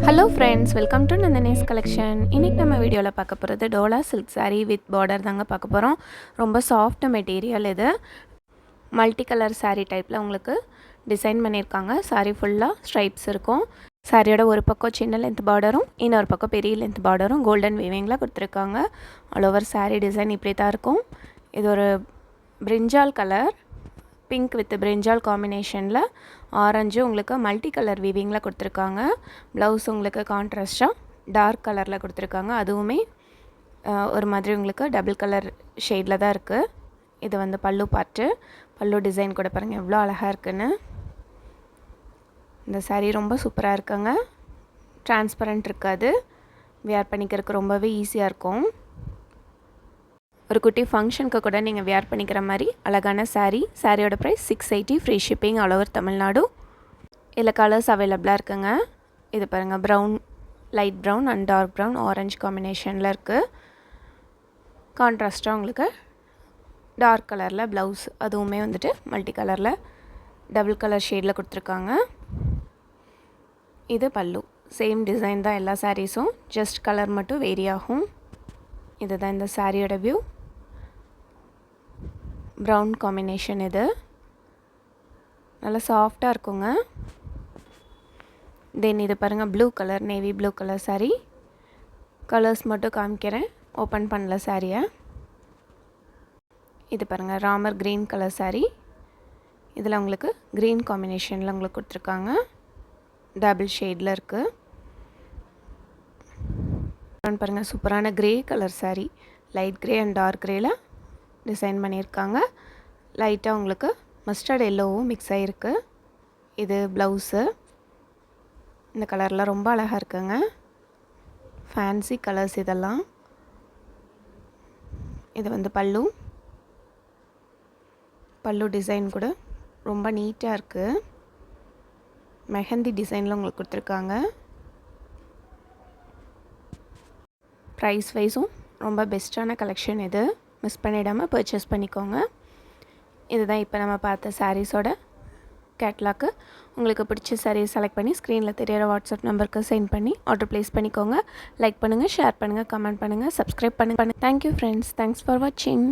Hello friends, welcome to Nandhanas collection. இன்றைக்கி நம்ம வீடியோவில் பார்க்க போகிறது Dola silk saree with border தாங்க பார்க்க போகிறோம். ரொம்ப சாஃப்ட் மெட்டீரியல் இது. மல்டி கலர் சாரீ டைப்பில் உங்களுக்கு டிசைன் பண்ணியிருக்காங்க. சாரீ ஃபுல்லாக ஸ்ட்ரைப்ஸ் இருக்கும். சாரியோட ஒரு பக்கம் சின்ன லென்த் பார்டரும் இன்னொரு பக்கம் பெரிய லென்த் பார்டரும் கோல்டன் வீவிங்கில் கொடுத்துருக்காங்க. ஆல் ஓவர் சாரீ டிசைன் இப்படி தான் இருக்கும். இது ஒரு பிரிஞ்சால் கலர், பிங்க் வித் பிரிஞ்சால் காம்பினேஷனில் ஆரஞ்சு உங்களுக்கு மல்டி கலர் வீவிங்கில் கொடுத்துருக்காங்க. ப்ளவுஸ் உங்களுக்கு கான்ட்ராஸ்டாக டார்க் கலரில் கொடுத்துருக்காங்க. அதுவுமே ஒரு மாதிரி உங்களுக்கு டபுள் கலர் ஷேடில் தான் இருக்குது. இது வந்து பல்லு பார்ட்டு. பல்லு டிசைன் கூட பாருங்கள் எவ்வளோ அழகாக இருக்குன்னு. இந்த சாரீ ரொம்ப சூப்பராக இருக்குங்க. டிரான்ஸ்பரண்ட் இருக்காது. வியர் பண்ணிக்கிறதுக்கு ரொம்பவே ஈஸியாக இருக்கும். ஒரு குட்டி ஃபங்க்ஷனுக்கு கூட நீங்கள் வியர் பண்ணிக்கிற மாதிரி அழகான சாரீ. சாரியோட price 680, free shipping all over Tamil Nadu. இதில் கலர்ஸ் அவைலபிளாக இருக்குங்க. இது பாருங்கள், brown, light brown and dark brown, orange காம்பினேஷனில் இருக்குது. கான்ட்ராஸ்ட்டாக உங்களுக்கு டார்க் கலரில் ப்ளவுஸ், அதுவுமே வந்துட்டு மல்டி கலரில் டபுள் கலர் ஷேடில் கொடுத்துருக்காங்க. இது பல்லு. சேம் டிசைன் தான் எல்லா சாரீஸும், ஜஸ்ட் கலர் மட்டும் வேரி ஆகும். இதுதான் இந்த சாரியோட வியூ. Brown combination. இது நல்லா சாஃப்டாக இருக்குங்க. தென் இது பாருங்கள், blue colour, navy blue colour sari. Colours மட்டும் காமிக்கிறேன், ஓப்பன் பண்ணல சாரியை. இது பாருங்கள், ராமர் க்ரீன் கலர் சாரீ. இதில் உங்களுக்கு க்ரீன் காம்பினேஷனில் உங்களுக்கு கொடுத்துருக்காங்க. டபுள் ஷேடில் இருக்குது. பாருங்கள், சூப்பரான grey colour saree. Light grey and dark க்ரேயில் டிசைன் பண்ணியிருக்காங்க. லைட்டாக உங்களுக்கு மஸ்டர்ட் எல்லோவும் மிக்ஸ் ஆகிருக்கு. இது ப்ளவுஸு. இந்த கலர்லாம் ரொம்ப அழகாக இருக்குங்க. ஃபேன்சி கலர்ஸ் இதெல்லாம். இது வந்து பல்லு. பல்லு டிசைன் கூட ரொம்ப நீட்டாக இருக்குது. மெஹந்தி டிசைனில் உங்களுக்கு கொடுத்துருக்காங்க. ப்ரைஸ் வைஸும் ரொம்ப பெஸ்ட்டான கலெக்ஷன் இது. மிஸ் பண்ணிடாமல் பர்ச்சேஸ் பண்ணிக்கோங்க. இதுதான் இப்போ நம்ம பார்த்த சாரீஸோட கேட்லாக்கு. உங்களுக்கு பிடிச்ச சாரீ செலக்ட் பண்ணி ஸ்க்ரீனில் தெரியிற வாட்ஸ்அப் நம்பருக்கு சென்ட் பண்ணி ஆர்டர் ப்ளேஸ் பண்ணிக்கோங்க. லைக் பண்ணுங்கள், ஷேர் பண்ணுங்கள், கமெண்ட் பண்ணுங்கள், சப்ஸ்கிரைப் பண்ணுங்கள். Thank you friends. தேங்க்ஸ் ஃபார் வாட்சிங்.